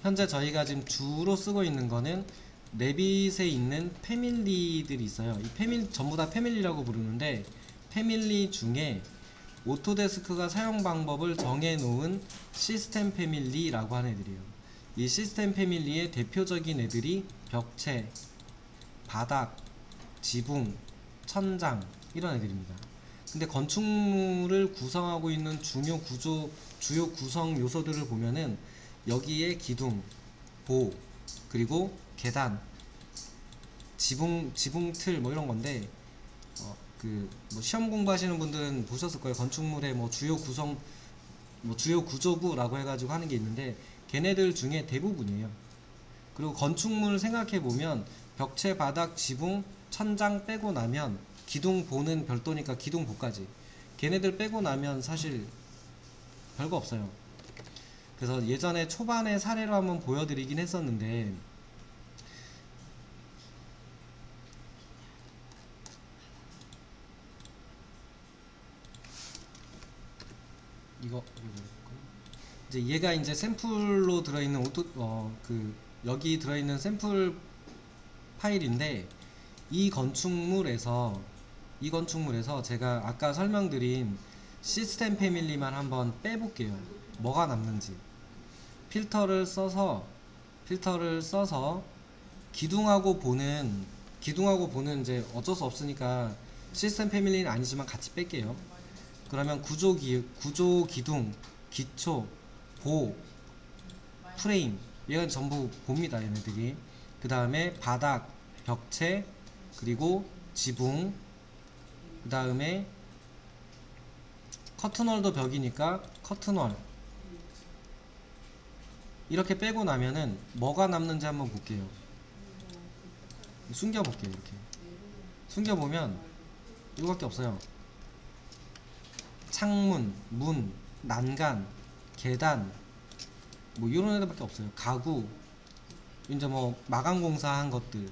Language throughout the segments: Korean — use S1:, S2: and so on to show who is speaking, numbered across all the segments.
S1: 현재 저희가 지금 주로 쓰고 있는 거는 레빗에 있는 패밀리들이 있어요. 이 패밀리 전부 다 패밀리라고 부르는데, 패밀리 중에 오토데스크가 사용 방법을 정해 놓은 시스템 패밀리라고 하는 애들이에요. 이 시스템 패밀리의 대표적인 애들이 벽체, 바닥, 지붕, 천장 이런 애들입니다. 근데 건축물을 구성하고 있는 주요 구성 요소들을 보면은 여기에 기둥, 보, 그리고 계단, 지붕 틀 뭐 이런 건데, 뭐 시험 공부하시는 분들은 보셨을 거예요. 건축물의 뭐 주요 구성, 뭐 주요 구조부라고 해가지고 하는 게 있는데, 걔네들 중에 대부분이에요. 그리고 건축물 생각해 보면 벽체, 바닥, 지붕, 천장 빼고 나면, 기둥, 보는 별도니까 기둥, 보까지 걔네들 빼고 나면 사실 별거 없어요. 그래서 예전에 초반에 사례로 한번 보여드리긴 했었는데, 이거 이제 얘가 이제 샘플로 들어있는 여기 들어있는 샘플 파일인데, 이 건축물에서 제가 아까 설명드린 시스템 패밀리만 한번 빼볼게요. 뭐가 남는지. 필터를 써서 기둥하고 보는 이제 어쩔 수 없으니까 시스템 패밀리는 아니지만 같이 뺄게요. 그러면 구조 기둥, 기초, 보, 프레임, 얘가 전부 봅니다, 얘네들이. 그 다음에 바닥, 벽체, 그리고 지붕, 그 다음에 커튼월도 벽이니까 커튼월. 이렇게 빼고 나면은 뭐가 남는지 한번 볼게요. 숨겨볼게요. 이렇게 숨겨보면 이거밖에 없어요. 창문, 문, 난간, 계단, 뭐 이런 애들밖에 없어요. 가구, 이제 뭐 마감공사한 것들,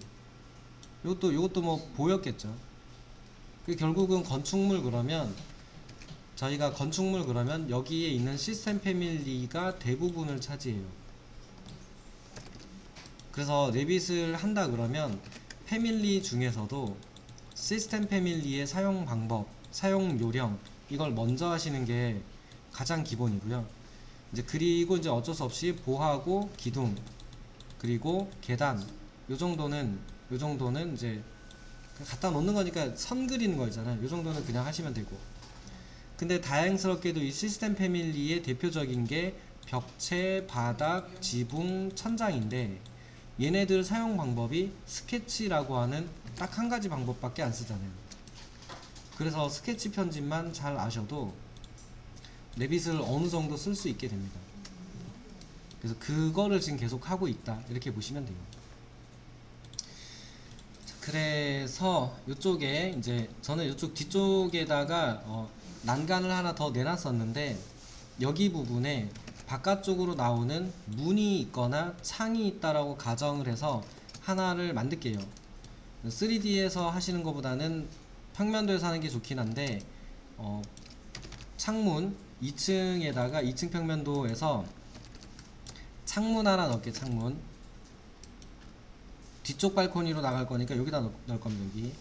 S1: 요것도 뭐 보였겠죠. 결국은 건축물 그러면 여기에 있는 시스템 패밀리가 대부분을 차지해요. 그래서 레빗을 한다 그러면 패밀리 중에서도 시스템 패밀리의 사용 방법, 사용 요령, 이걸 먼저 하시는 게 가장 기본이고요. 그리고 이제 어쩔 수 없이 보하고 기둥, 그리고 계단, 요 정도는 이제 갖다 놓는 거니까 선 그리는 거 있잖아요. 요 정도는 그냥 하시면 되고. 근데 다행스럽게도 이 시스템 패밀리의 대표적인 게 벽체, 바닥, 지붕, 천장인데, 얘네들 사용 방법이 스케치라고 하는 딱 한 가지 방법밖에 안 쓰잖아요. 그래서 스케치 편집만 잘 아셔도 레빗을 어느 정도 쓸 수 있게 됩니다. 그래서 그거를 지금 계속 하고 있다, 이렇게 보시면 돼요. 그래서 이쪽에 이제 저는 이쪽 뒤쪽에다가 난간을 하나 더 내놨었는데, 여기 부분에 바깥쪽으로 나오는 문이 있거나 창이 있다라고 가정을 해서 하나를 만들게요. 3D에서 하시는 것보다는 평면도에서 하는 게 좋긴 한데, 창문 2층 평면도에서 창문 하나 넣을게. 창문 뒤쪽 발코니로 나갈 거니까 여기다 넣을 겁니다. 여기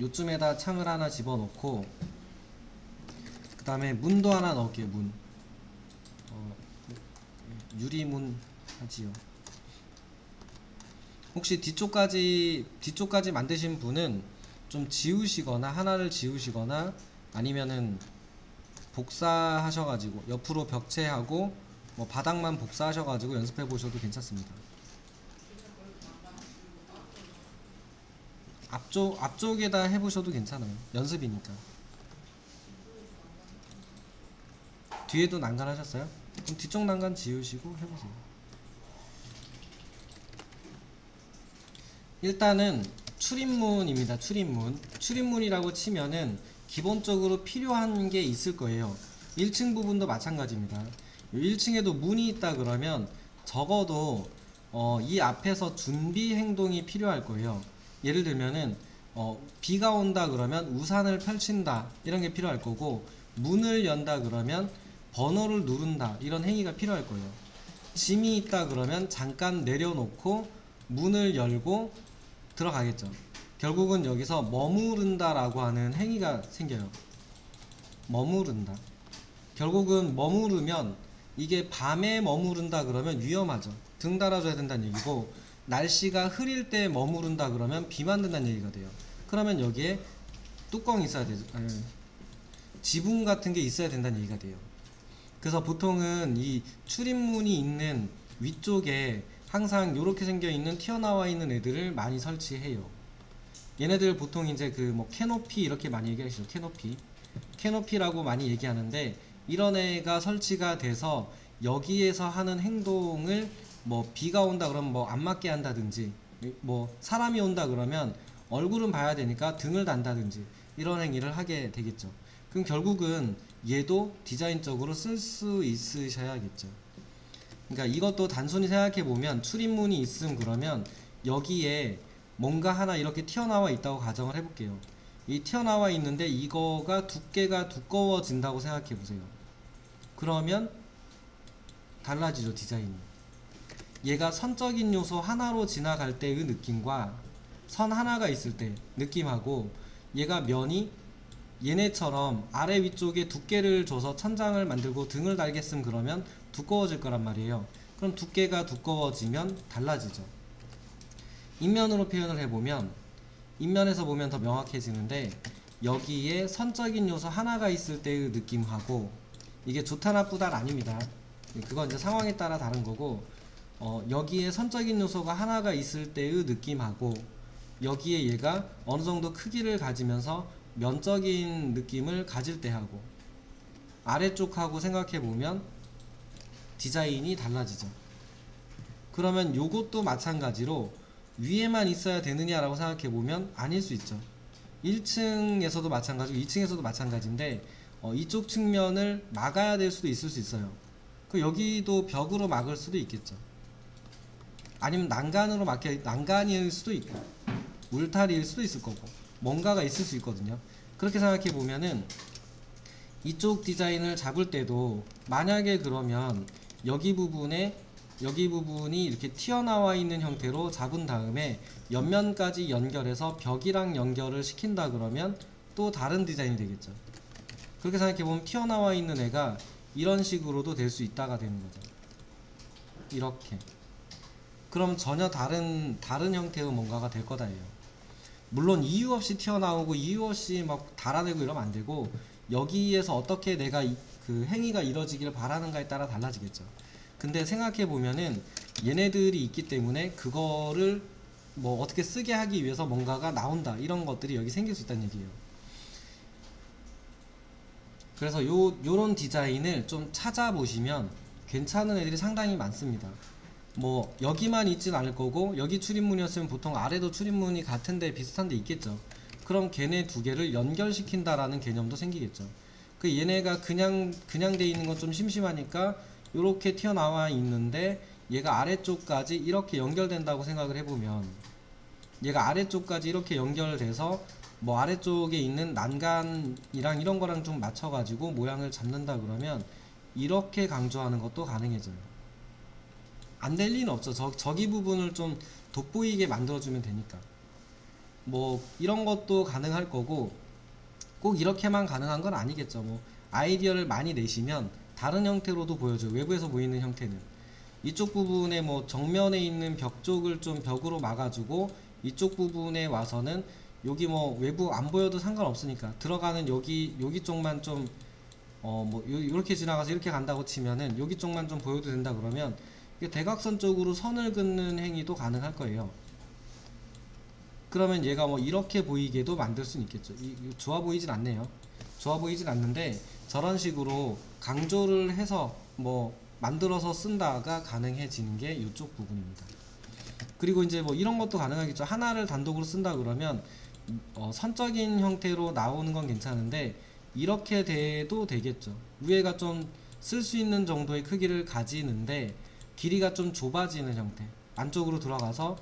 S1: 요쯤에다 창을 하나 집어넣고, 그 다음에 문도 하나 넣을게요. 문 유리문 하지요. 혹시 뒤쪽까지 만드신 분은 좀 지우시거나, 하나를 지우시거나, 아니면은 복사하셔가지고 옆으로 벽체하고 뭐 바닥만 복사하셔가지고 연습해 보셔도 괜찮습니다. 앞쪽에다 해보셔도 괜찮아요. 연습이니까. 뒤에도 난간 하셨어요? 그럼 뒤쪽 난간 지우시고 해보세요. 일단은 출입문입니다. 출입문이라고 치면은 기본적으로 필요한 게 있을 거예요. 1층 부분도 마찬가지입니다. 1층에도 문이 있다 그러면 적어도 이 앞에서 준비 행동이 필요할 거예요. 예를 들면은 비가 온다 그러면 우산을 펼친다, 이런 게 필요할 거고, 문을 연다 그러면 번호를 누른다, 이런 행위가 필요할 거예요. 짐이 있다 그러면 잠깐 내려놓고 문을 열고 들어가겠죠. 결국은 여기서 머무른다라고 하는 행위가 생겨요. 머무른다. 결국은 머무르면 이게 밤에 머무른다 그러면 위험하죠. 등 달아줘야 된다는 얘기고, 날씨가 흐릴 때 머무른다 그러면 비 맞는다는 얘기가 돼요. 그러면 여기에 뚜껑이 있어야 되죠. 아니, 지붕 같은 게 있어야 된다는 얘기가 돼요. 그래서 보통은 이 출입문이 있는 위쪽에 항상 이렇게 생겨 있는 튀어나와 있는 애들을 많이 설치해요. 얘네들 보통 이제 그 뭐 캐노피 이렇게 많이 얘기하시죠. 캐노피라고 많이 얘기하는데, 이런 애가 설치가 돼서 여기에서 하는 행동을 뭐 비가 온다 그러면 뭐 안 맞게 한다든지, 뭐 사람이 온다 그러면 얼굴은 봐야 되니까 등을 단다든지 이런 행위를 하게 되겠죠. 그럼 결국은 얘도 디자인적으로 쓸 수 있으셔야겠죠. 그러니까 이것도 단순히 생각해 보면 출입문이 있음 그러면 여기에 뭔가 하나 이렇게 튀어나와 있다고 가정을 해볼게요. 이 튀어나와 있는데 이거가 두께가 두꺼워진다고 생각해 보세요. 그러면 달라지죠, 디자인이. 얘가 선적인 요소 하나로 지나갈 때의 느낌과 선 하나가 있을 때 느낌하고, 얘가 면이 얘네처럼 아래 위쪽에 두께를 줘서 천장을 만들고 등을 달겠음 그러면 두꺼워질 거란 말이에요. 그럼 두께가 두꺼워지면 달라지죠. 인면으로 표현을 해보면, 인면에서 보면 더 명확해지는데, 여기에 선적인 요소 하나가 있을 때의 느낌하고, 이게 좋다 나쁘다 아닙니다. 그건 이제 상황에 따라 다른 거고, 여기에 선적인 요소가 하나가 있을 때의 느낌하고, 여기에 얘가 어느 정도 크기를 가지면서 면적인 느낌을 가질 때 하고, 아래쪽하고 생각해 보면 디자인이 달라지죠. 그러면 요것도 마찬가지로 위에만 있어야 되느냐라고 생각해 보면 아닐 수 있죠. 1층에서도 마찬가지고 2층에서도 마찬가지인데, 이쪽 측면을 막아야 될 수도 있을 수 있어요. 그 여기도 벽으로 막을 수도 있겠죠. 아니면 난간일 수도 있고 울타리일 수도 있을 거고 뭔가가 있을 수 있거든요. 그렇게 생각해 보면은 이쪽 디자인을 잡을 때도 만약에 그러면 여기 부분이 이렇게 튀어나와 있는 형태로 잡은 다음에 옆면까지 연결해서 벽이랑 연결을 시킨다 그러면 또 다른 디자인이 되겠죠. 그렇게 생각해 보면 튀어나와 있는 애가 이런 식으로도 될 수 있다가 되는 거죠. 이렇게. 그럼 전혀 다른 형태의 뭔가가 될 거다예요. 물론 이유 없이 튀어나오고 이유 없이 막 달아내고 이러면 안 되고, 여기에서 어떻게 내가 그 행위가 이루어지기를 바라는가에 따라 달라지겠죠. 근데 생각해 보면은 얘네들이 있기 때문에 그거를 뭐 어떻게 쓰게 하기 위해서 뭔가가 나온다, 이런 것들이 여기 생길 수 있다는 얘기예요. 그래서 요런 디자인을 좀 찾아보시면 괜찮은 애들이 상당히 많습니다. 뭐 여기만 있진 않을 거고, 여기 출입문이었으면 보통 아래도 출입문이 같은데 비슷한 데 있겠죠. 그럼 걔네 두 개를 연결시킨다라는 개념도 생기겠죠. 그 얘네가 그냥 돼 있는 건 좀 심심하니까 요렇게 튀어나와 있는데, 얘가 아래쪽까지 이렇게 연결된다고 생각을 해보면, 얘가 아래쪽까지 이렇게 연결돼서 뭐 아래쪽에 있는 난간이랑 이런 거랑 좀 맞춰가지고 모양을 잡는다 그러면 이렇게 강조하는 것도 가능해져요. 안 될 리는 없죠. 저기 부분을 좀 돋보이게 만들어주면 되니까. 뭐 이런 것도 가능할 거고, 꼭 이렇게만 가능한 건 아니겠죠. 뭐 아이디어를 많이 내시면 다른 형태로도 보여줘요. 외부에서 보이는 형태는 이쪽 부분에 뭐 정면에 있는 벽 쪽을 좀 벽으로 막아주고, 이쪽 부분에 와서는 여기 뭐 외부 안 보여도 상관없으니까 들어가는 여기 쪽만 좀 뭐 이렇게 지나가서 이렇게 간다고 치면은 여기 쪽만 좀 보여도 된다 그러면 이게 대각선 쪽으로 선을 긋는 행위도 가능할 거예요. 그러면 얘가 뭐 이렇게 보이게도 만들 수는 있겠죠. 좋아 보이진 않네요. 좋아 보이진 않는데 저런 식으로 강조를 해서 뭐 만들어서 쓴다가 가능해지는 게 이쪽 부분입니다. 그리고 이제 뭐 이런 것도 가능하겠죠. 하나를 단독으로 쓴다 그러면 선적인 형태로 나오는 건 괜찮은데 이렇게 돼도 되겠죠. 위에가 좀 쓸 수 있는 정도의 크기를 가지는데 길이가 좀 좁아지는 형태, 안쪽으로 들어가서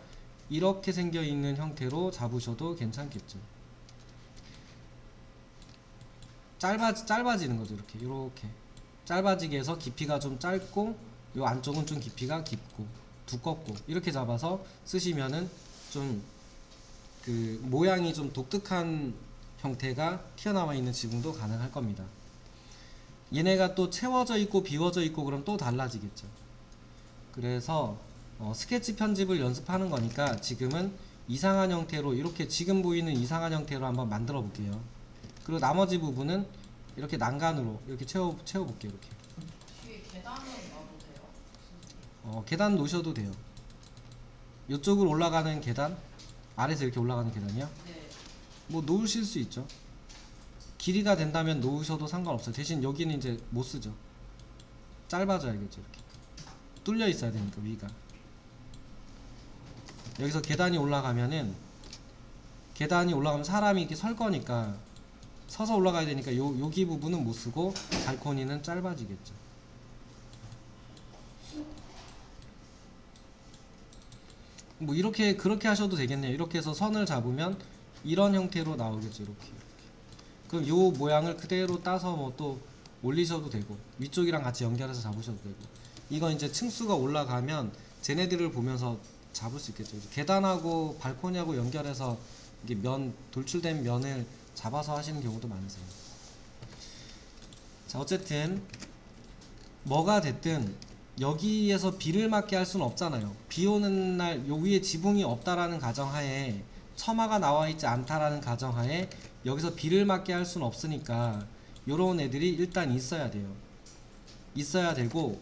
S1: 이렇게 생겨 있는 형태로 잡으셔도 괜찮겠죠. 짧아지는 거죠. 이렇게 짧아지게 해서 깊이가 좀 짧고 요 안쪽은 좀 깊이가 깊고 두껍고 이렇게 잡아서 쓰시면은 좀 그 모양이 좀 독특한 형태가 튀어나와 있는 지붕도 가능할 겁니다. 얘네가 또 채워져 있고 비워져 있고 그럼 또 달라지겠죠. 그래서 스케치 편집을 연습하는 거니까 지금은 이상한 형태로 이렇게 지금 보이는 이상한 형태로 한번 만들어 볼게요. 그리고 나머지 부분은 이렇게 난간으로 이렇게 채워볼게요. 이렇게
S2: 뒤에 계단은 놔도 돼요?
S1: 계단 놓으셔도 돼요. 이쪽으로 올라가는 계단, 아래서 이렇게 올라가는 계단이요?
S2: 네.
S1: 뭐 놓으실 수 있죠. 길이가 된다면 놓으셔도 상관없어요. 대신 여기는 이제 못 쓰죠. 짧아져야겠죠. 이렇게 뚫려 있어야 되니까 위가. 여기서 계단이 올라가면 사람이 이렇게 설 거니까 서서 올라가야 되니까 여기 부분은 못 쓰고 발코니는 짧아지겠죠. 뭐 이렇게 그렇게 하셔도 되겠네요. 이렇게 해서 선을 잡으면 이런 형태로 나오겠죠. 이렇게. 그럼 요 모양을 그대로 따서 뭐 또 올리셔도 되고 위쪽이랑 같이 연결해서 잡으셔도 되고 이건 이제 층수가 올라가면 쟤네들을 보면서 잡을 수 있겠죠. 계단하고 발코니하고 연결해서 이게 돌출된 면을 잡아서 하시는 경우도 많으세요. 자, 어쨌든 뭐가 됐든 여기에서 비를 맞게 할 수는 없잖아요. 비 오는 날 요 위에 지붕이 없다라는 가정하에 처마가 나와 있지 않다라는 가정하에 여기서 비를 맞게 할 수는 없으니까 요런 애들이 일단 있어야 돼요. 있어야 되고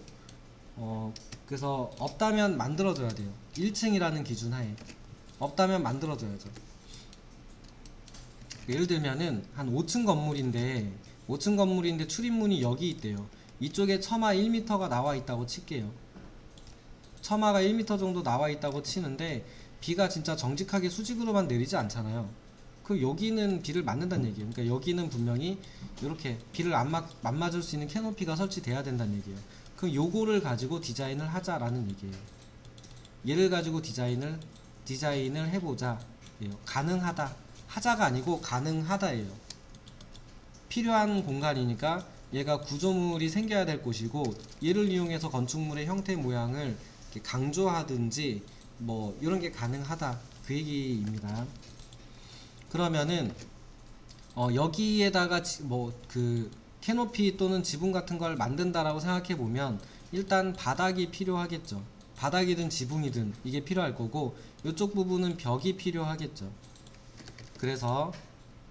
S1: 그래서 없다면 만들어줘야 돼요. 1층이라는 기준 하에 없다면 만들어줘야죠. 예를 들면은 한 5층 건물인데 출입문이 여기 있대요. 이쪽에 처마 1m가 나와 있다고 칠게요. 처마가 1m 정도 나와 있다고 치는데 비가 진짜 정직하게 수직으로만 내리지 않잖아요. 그 여기는 비를 맞는다는 얘기예요. 그러니까 여기는 분명히 이렇게 비를 안 맞을 수 있는 캐노피가 설치돼야 된다는 얘기예요. 그럼 요거를 가지고 디자인을 하자라는 얘기예요. 얘를 가지고 디자인을 해보자. 가능하다. 하자가 아니고 가능하다예요. 필요한 공간이니까 얘가 구조물이 생겨야 될 곳이고 얘를 이용해서 건축물의 형태 모양을 이렇게 강조하든지 뭐 이런 게 가능하다 그 얘기입니다. 그러면은 여기에다가 뭐 그 캐노피 또는 지붕 같은 걸 만든다라고 생각해 보면 일단 바닥이 필요하겠죠. 바닥이든 지붕이든 이게 필요할 거고 이쪽 부분은 벽이 필요하겠죠. 그래서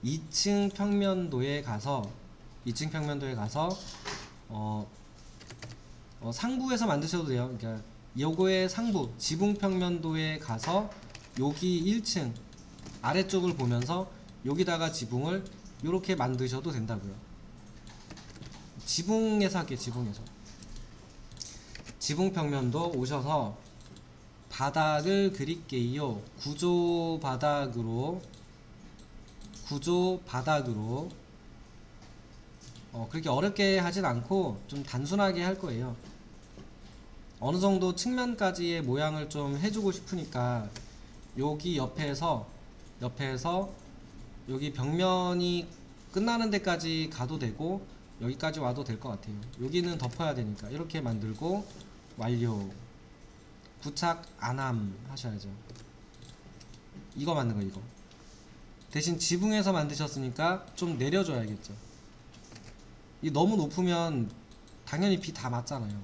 S1: 2층 평면도에 가서 상부에서 만드셔도 돼요. 그러니까 요거의 상부 지붕 평면도에 가서 여기 1층 아래쪽을 보면서 여기다가 지붕을 이렇게 만드셔도 된다고요. 지붕에서 할게요. 지붕 평면도 오셔서 바닥을 그릴게요. 구조 바닥으로 그렇게 어렵게 하진 않고 좀 단순하게 할 거예요. 어느 정도 측면까지의 모양을 좀 해주고 싶으니까 여기 옆에서 여기 벽면이 끝나는 데까지 가도 되고 여기까지 와도 될 것 같아요. 여기는 덮어야 되니까 이렇게 만들고 완료. 부착 안함 하셔야죠. 이거 만든 거 이거. 대신 지붕에서 만드셨으니까 좀 내려줘야겠죠. 이 너무 높으면 당연히 비 다 맞잖아요.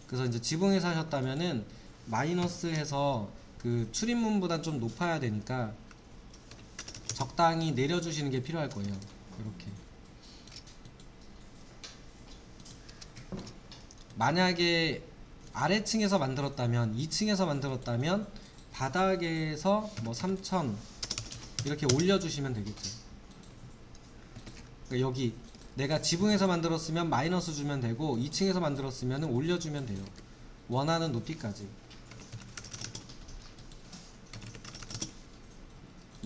S1: 그래서 이제 지붕에서 하셨다면은 마이너스 해서 그 출입문보단 좀 높아야 되니까 적당히 내려주시는 게 필요할 거예요. 이렇게. 만약에 아래층에서 만들었다면 2층에서 만들었다면 바닥에서 뭐 3000 이렇게 올려주시면 되겠죠. 그러니까 여기 내가 지붕에서 만들었으면 마이너스 주면 되고 2층에서 만들었으면 올려주면 돼요. 원하는 높이까지.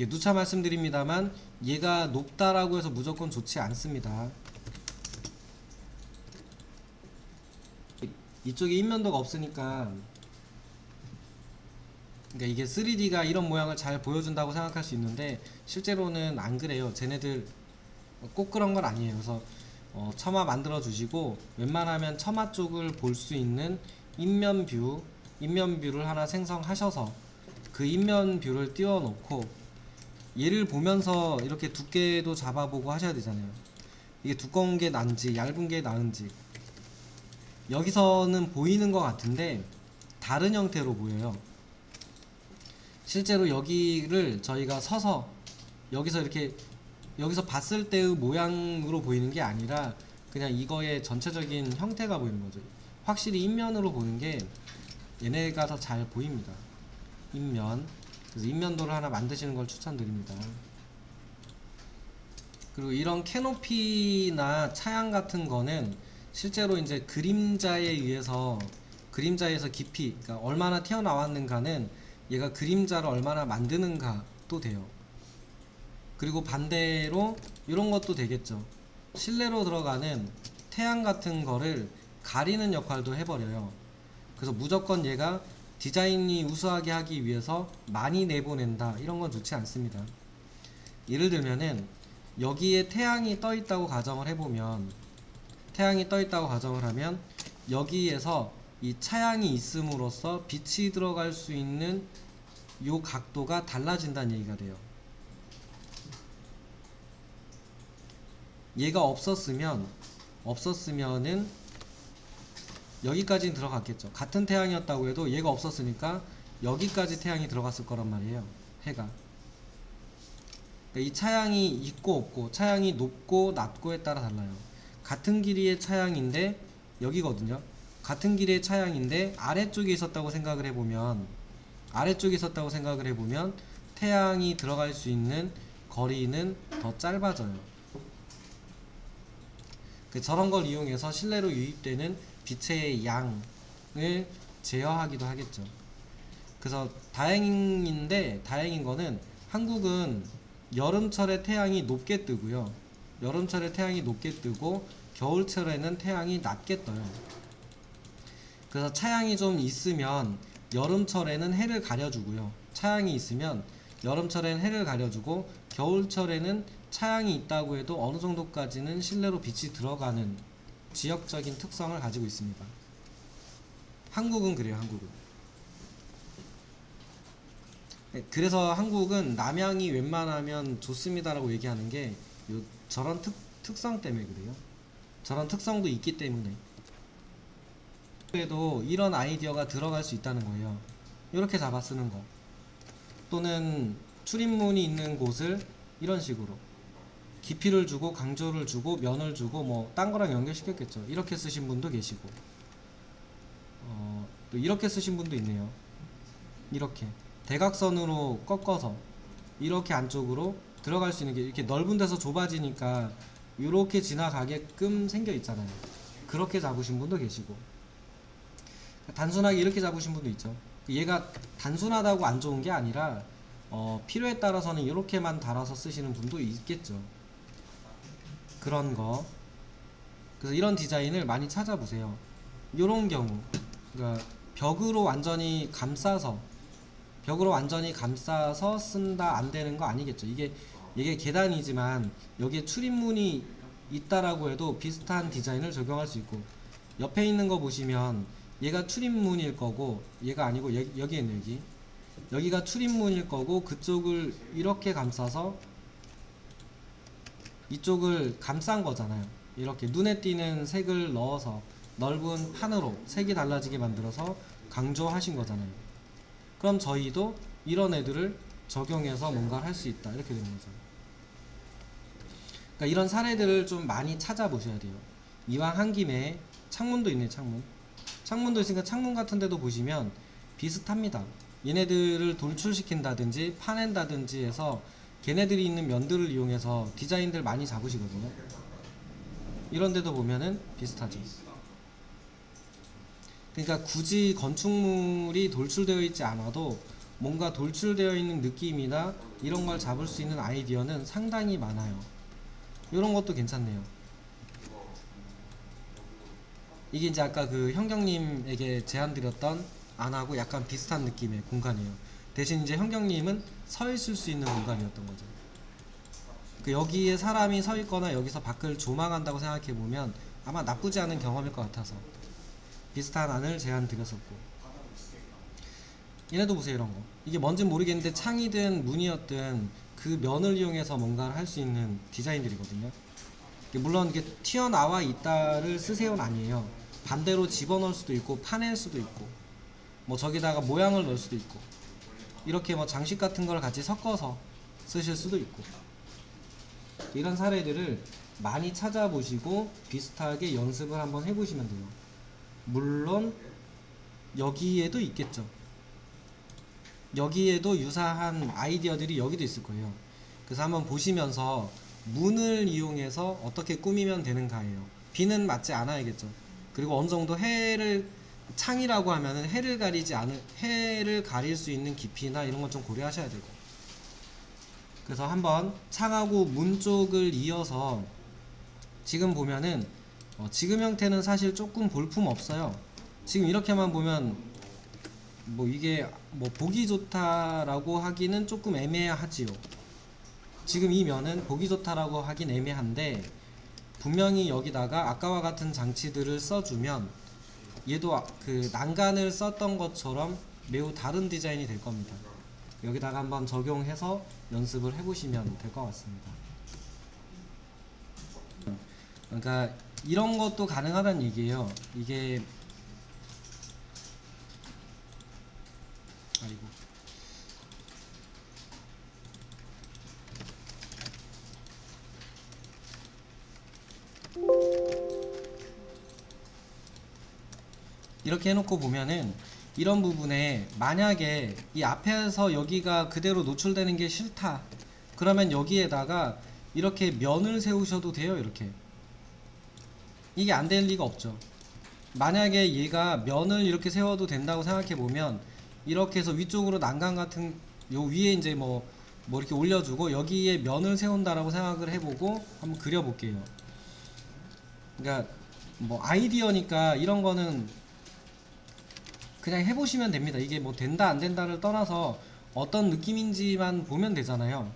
S1: 누차 말씀드립니다만 얘가 높다라고 해서 무조건 좋지 않습니다. 이쪽에 인면도가 없으니까 그러니까 이게 3D가 이런 모양을 잘 보여준다고 생각할 수 있는데 실제로는 안 그래요. 쟤네들 꼭 그런 건 아니에요. 그래서 처마 만들어 주시고 웬만하면 처마 쪽을 볼 수 있는 인면뷰를 하나 생성하셔서 그 인면뷰를 띄워놓고 얘를 보면서 이렇게 두께도 잡아보고 하셔야 되잖아요. 이게 두꺼운 게 나은지 얇은 게 나은지. 여기서는 보이는 것 같은데 다른 형태로 보여요. 실제로 여기를 저희가 서서 여기서 이렇게 여기서 봤을 때의 모양으로 보이는 게 아니라 그냥 이거의 전체적인 형태가 보이는 거죠. 확실히 인면으로 보는 게 얘네가 더 잘 보입니다. 인면. 그래서 인면도를 하나 만드시는 걸 추천드립니다. 그리고 이런 캐노피나 차양 같은 거는 실제로 이제 그림자에서 깊이, 그러니까 얼마나 튀어나왔는가는 얘가 그림자를 얼마나 만드는가도 돼요. 그리고 반대로 이런 것도 되겠죠. 실내로 들어가는 태양 같은 거를 가리는 역할도 해버려요. 그래서 무조건 얘가 디자인이 우수하게 하기 위해서 많이 내보낸다, 이런 건 좋지 않습니다. 예를 들면은 여기에 태양이 떠 있다고 가정을 해보면, 태양이 떠 있다고 가정을 하면 여기에서 이 차양이 있음으로써 빛이 들어갈 수 있는 요 각도가 달라진다는 얘기가 돼요. 얘가 없었으면은 여기까지는 들어갔겠죠. 같은 태양이었다고 해도 얘가 없었으니까 여기까지 태양이 들어갔을 거란 말이에요. 해가. 그러니까 이 차양이 있고 없고, 차양이 높고 낮고에 따라 달라요. 같은 길이의 차양인데 여기거든요. 같은 길이의 차양인데 아래쪽에 있었다고 생각을 해보면 태양이 들어갈 수 있는 거리는 더 짧아져요. 저런 걸 이용해서 실내로 유입되는 빛의 양을 제어하기도 하겠죠. 그래서 다행인 거는 한국은 여름철에 태양이 높게 뜨고요. 여름철에 태양이 높게 뜨고 겨울철에는 태양이 낮게 떠요. 그래서 차양이 좀 있으면 여름철에는 해를 가려주고요. 차양이 있으면 여름철에는 해를 가려주고 겨울철에는 차양이 있다고 해도 어느 정도까지는 실내로 빛이 들어가는 지역적인 특성을 가지고 있습니다. 한국은 그래요. 한국은. 그래서 한국은 남향이 웬만하면 좋습니다라고 얘기하는 게 저런 특성 때문에 그래요. 저런 특성도 있기 때문에. 그래도 이런 아이디어가 들어갈 수 있다는 거예요. 이렇게 잡아 쓰는 거. 또는 출입문이 있는 곳을 이런 식으로 깊이를 주고 강조를 주고 면을 주고 뭐 딴 거랑 연결시켰겠죠. 이렇게 쓰신 분도 계시고, 또 이렇게 쓰신 분도 있네요. 이렇게 대각선으로 꺾어서 이렇게 안쪽으로 들어갈 수 있는 게, 이렇게 넓은 데서 좁아지니까 이렇게 지나가게끔 생겨 있잖아요. 그렇게 잡으신 분도 계시고, 단순하게 이렇게 잡으신 분도 있죠. 얘가 단순하다고 안 좋은 게 아니라 필요에 따라서는 이렇게만 달아서 쓰시는 분도 있겠죠. 그런 거. 그래서 이런 디자인을 많이 찾아보세요. 이런 경우, 그러니까 벽으로 완전히 감싸서 쓴다, 안 되는 거 아니겠죠. 이게 계단이지만 여기에 출입문이 있다라고 해도 비슷한 디자인을 적용할 수 있고, 옆에 있는 거 보시면 얘가 출입문일 거고, 얘가 아니고 여기에 있는 여기가 출입문일 거고, 그쪽을 이렇게 감싸서 이쪽을 감싼 거잖아요. 이렇게 눈에 띄는 색을 넣어서 넓은 판으로 색이 달라지게 만들어서 강조하신 거잖아요. 그럼 저희도 이런 애들을 적용해서 뭔가를 할 수 있다, 이렇게 되는 거죠. 그러니까 이런 사례들을 좀 많이 찾아보셔야 돼요. 이왕 한 김에 창문도 있네. 창문도 있으니까 창문 같은 데도 보시면 비슷합니다. 얘네들을 돌출시킨다든지 파낸다든지 해서 걔네들이 있는 면들을 이용해서 디자인들 많이 잡으시거든요. 이런 데도 보면은 비슷하죠. 그러니까 굳이 건축물이 돌출되어 있지 않아도 뭔가 돌출되어 있는 느낌이나 이런 걸 잡을 수 있는 아이디어는 상당히 많아요. 이런 것도 괜찮네요. 이게 이제 아까 그 현경님에게 제안 드렸던 안하고 약간 비슷한 느낌의 공간이에요. 대신 이제 현경님은 서 있을 수 있는 공간이었던 거죠. 여기에 사람이 서 있거나 여기서 밖을 조망한다고 생각해 보면 아마 나쁘지 않은 경험일 것 같아서 비슷한 안을 제안 드렸었고, 얘네도 보세요. 이런 거 이게 뭔진 모르겠는데 창이든 문이었든 그 면을 이용해서 뭔가를 할 수 있는 디자인들이거든요. 물론 이게 튀어나와 있다를 쓰세요는 아니에요. 반대로 집어넣을 수도 있고 파낼 수도 있고 뭐 저기다가 모양을 넣을 수도 있고 이렇게 뭐 장식 같은 걸 같이 섞어서 쓰실 수도 있고, 이런 사례들을 많이 찾아보시고 비슷하게 연습을 한번 해보시면 돼요. 물론 여기에도 있겠죠. 여기에도 유사한 아이디어들이 여기도 있을 거예요. 그래서 한번 보시면서 문을 이용해서 어떻게 꾸미면 되는가예요. 비는 맞지 않아야겠죠. 그리고 어느 정도 해를, 창이라고 하면은 해를 가릴 수 있는 깊이나 이런 건 좀 고려하셔야 되고. 그래서 한번 창하고 문 쪽을 이어서 지금 보면은 지금 형태는 사실 조금 볼품 없어요. 지금 이렇게만 보면 뭐 이게 뭐 보기 좋다라고 하기는 조금 애매하지요. 지금 이 면은 보기 좋다라고 하긴 애매한데, 분명히 여기다가 아까와 같은 장치들을 써주면 얘도 그 난간을 썼던 것처럼 매우 다른 디자인이 될 겁니다. 여기다가 한번 적용해서 연습을 해보시면 될 것 같습니다. 그러니까 이런 것도 가능하다는 얘기예요. 이게 아이고 이렇게 해놓고 보면은 이런 부분에 만약에 이 앞에서 여기가 그대로 노출되는 게 싫다 그러면 여기에다가 이렇게 면을 세우셔도 돼요. 이렇게 이게 안 될 리가 없죠. 만약에 얘가 면을 이렇게 세워도 된다고 생각해 보면 이렇게 해서 위쪽으로 난간 같은 요 위에 이제 뭐 이렇게 올려주고 여기에 면을 세운다라고 생각을 해보고 한번 그려볼게요. 그러니까 뭐 아이디어니까 이런 거는 그냥 해보시면 됩니다. 이게 뭐 된다 안 된다를 떠나서 어떤 느낌인지만 보면 되잖아요.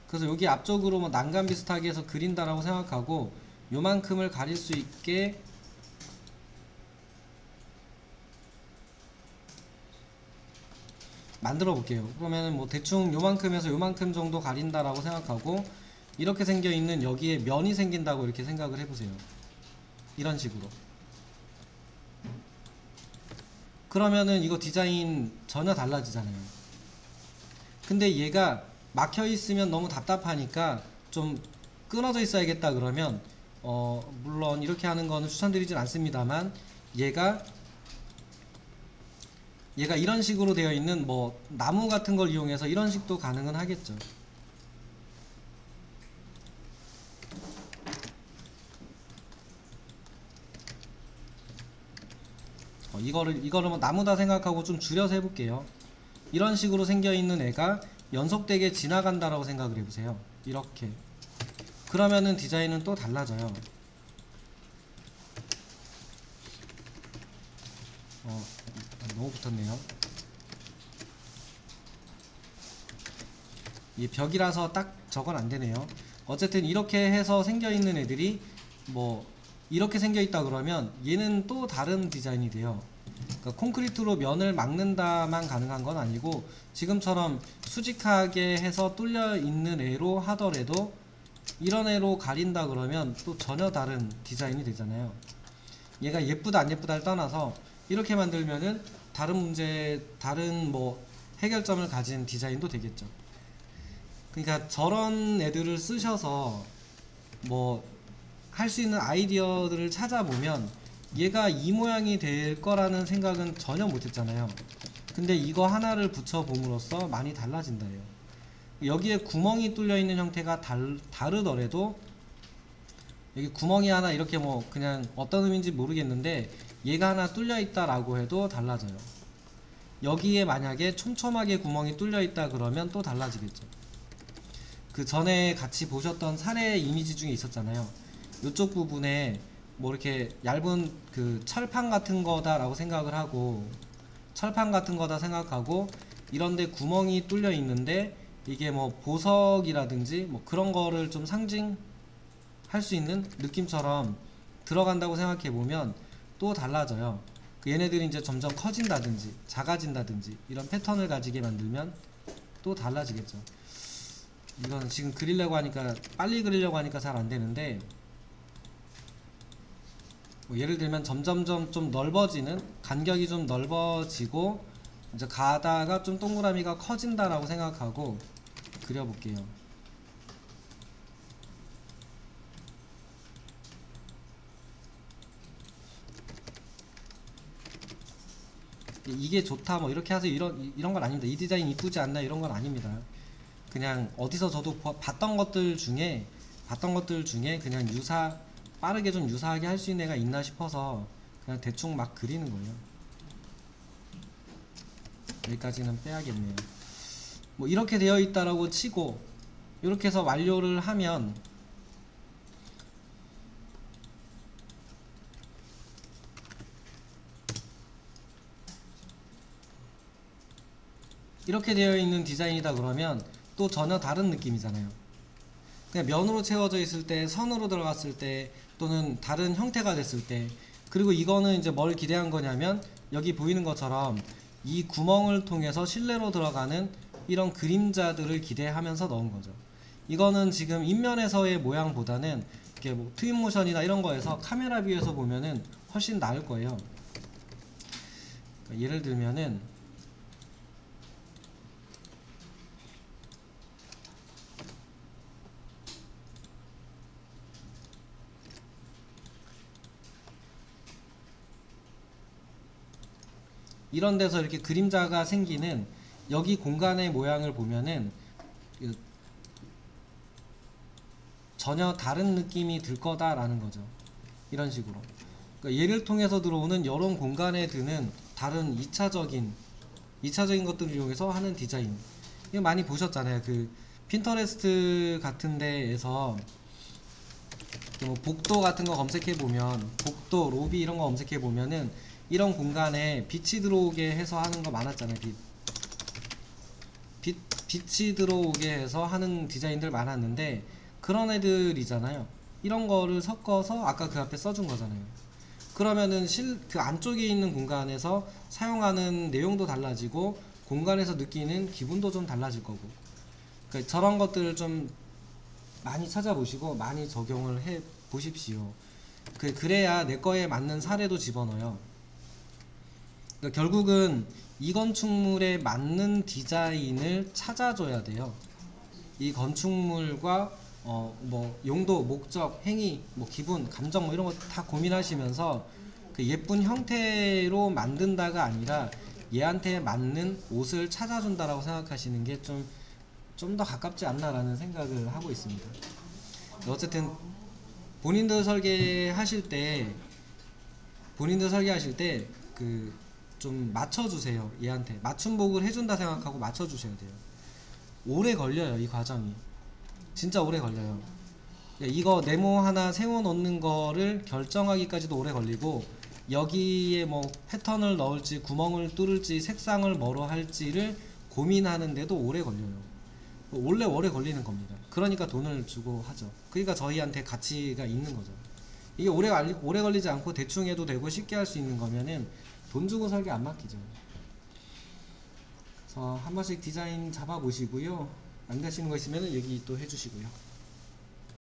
S1: 그래서 여기 앞쪽으로 뭐 난간 비슷하게 해서 그린다라고 생각하고 요만큼을 가릴 수 있게 만들어 볼게요. 그러면은 뭐 대충 요만큼에서 요만큼 정도 가린다라고 생각하고 이렇게 생겨 있는 여기에 면이 생긴다고 이렇게 생각을 해보세요. 이런 식으로. 그러면은 이거 디자인 전혀 달라지잖아요. 근데 얘가 막혀 있으면 너무 답답하니까 좀 끊어져 있어야겠다 그러면 물론 이렇게 하는 거는 추천드리진 않습니다만 얘가 이런 식으로 되어 있는 뭐 나무 같은 걸 이용해서 이런 식도 가능은 하겠죠. 이거를 뭐 나무다 생각하고 좀 줄여서 해볼게요. 이런 식으로 생겨 있는 애가 연속되게 지나간다라고 생각을 해보세요. 이렇게. 그러면은 디자인은 또 달라져요. 너무 붙었네요. 이 벽이라서 딱 저건 안 되네요. 어쨌든 이렇게 해서 생겨 있는 애들이 뭐 이렇게 생겨 있다 그러면 얘는 또 다른 디자인이 돼요. 그러니까 콘크리트로 면을 막는다만 가능한 건 아니고 지금처럼 수직하게 해서 뚫려 있는 애로 하더라도 이런 애로 가린다 그러면 또 전혀 다른 디자인이 되잖아요. 얘가 예쁘다 안 예쁘다를 떠나서 이렇게 만들면은 다른 뭐 해결점을 가진 디자인도 되겠죠. 그러니까 저런 애들을 쓰셔서 뭐 할 수 있는 아이디어들을 찾아보면 얘가 이 모양이 될 거라는 생각은 전혀 못했잖아요. 근데 이거 하나를 붙여봄으로써 많이 달라진다예요. 여기에 구멍이 뚫려 있는 형태가 다르더라도 여기 구멍이 하나 이렇게 뭐 그냥 어떤 의미인지 모르겠는데 얘가 하나 뚫려 있다라고 해도 달라져요. 여기에 만약에 촘촘하게 구멍이 뚫려 있다 그러면 또 달라지겠죠. 그 전에 같이 보셨던 사례 이미지 중에 있었잖아요. 이쪽 부분에 뭐 이렇게 얇은 그 철판 같은 거다라고 생각을 하고 이런데 구멍이 뚫려 있는데 이게 뭐 보석이라든지 뭐 그런 거를 좀 상징할 수 있는 느낌처럼 들어간다고 생각해 보면 또 달라져요. 그 얘네들이 이제 점점 커진다든지 작아진다든지 이런 패턴을 가지게 만들면 또 달라지겠죠. 이건 지금 그리려고 하니까 빨리 그리려고 하니까 잘 안 되는데, 뭐 예를 들면 점점점 좀 넓어지는, 간격이 좀 넓어지고 이제 가다가 좀 동그라미가 커진다라고 생각하고 그려볼게요. 이게 좋다 뭐 이렇게 하세요 이런 건 아닙니다. 이 디자인 이쁘지 않나 이런 건 아닙니다. 그냥 어디서 저도 봤던 것들 중에 그냥 빠르게 좀 유사하게 할 수 있는 애가 있나 싶어서 그냥 대충 막 그리는 거예요. 여기까지는 빼야겠네요. 뭐 이렇게 되어 있다라고 치고 이렇게 해서 완료를 하면 이렇게 되어 있는 디자인이다 그러면 또 전혀 다른 느낌이잖아요. 그냥 면으로 채워져 있을 때, 선으로 들어갔을 때, 또는 다른 형태가 됐을 때, 그리고 이거는 이제 뭘 기대한 거냐면 여기 보이는 것처럼 이 구멍을 통해서 실내로 들어가는 이런 그림자들을 기대하면서 넣은 거죠. 이거는 지금 인면에서의 모양보다는 이렇게 뭐 트윈 모션이나 이런 거에서 카메라 뷰에서 보면은 훨씬 나을 거예요. 그러니까 예를 들면은 이런 데서 이렇게 그림자가 생기는 여기 공간의 모양을 보면은 전혀 다른 느낌이 들 거다라는 거죠. 이런 식으로. 그러니까 얘를 통해서 들어오는 이런 공간에 드는 다른 2차적인 것들을 이용해서 하는 디자인. 이거 많이 보셨잖아요. 그 핀터레스트 같은 데에서 뭐 복도 같은 거 검색해 보면, 복도, 로비 이런 거 검색해 보면은 이런 공간에 빛이 들어오게 해서 하는 거 많았잖아요. 빛이 들어오게 해서 하는 디자인들 많았는데 그런 애들이잖아요. 이런 거를 섞어서 아까 그 앞에 써준 거잖아요. 그러면은 그 안쪽에 있는 공간에서 사용하는 내용도 달라지고 공간에서 느끼는 기분도 좀 달라질 거고, 그러니까 저런 것들을 좀 많이 찾아보시고 많이 적용을 해 보십시오. 그래야 내 거에 맞는 사례도 집어넣어요. 그러니까 결국은 이 건축물에 맞는 디자인을 찾아줘야 돼요. 이 건축물과 뭐 용도, 목적, 행위, 뭐 기분, 감정 뭐 이런 거 다 고민하시면서 그 예쁜 형태로 만든다가 아니라 얘한테 맞는 옷을 찾아준다라고 생각하시는 게 좀 더 가깝지 않나라는 생각을 하고 있습니다. 어쨌든 본인들 설계하실 때 그 좀 맞춰주세요. 얘한테 맞춤복을 해준다 생각하고 맞춰주셔야 돼요. 오래 걸려요. 이 과정이 진짜 오래 걸려요. 이거 네모 하나 세워놓는 거를 결정하기까지도 오래 걸리고, 여기에 뭐 패턴을 넣을지 구멍을 뚫을지 색상을 뭐로 할지를 고민하는데도 오래 걸려요. 원래 오래 걸리는 겁니다. 그러니까 돈을 주고 하죠. 그러니까 저희한테 가치가 있는 거죠. 이게 오래 걸리지 않고 대충 해도 되고 쉽게 할 수 있는 거면은 돈 주고 설계 안 맡기죠. 그래서 한 번씩 디자인 잡아보시고요. 안 되시는 거 있으면 얘기 또 해주시고요.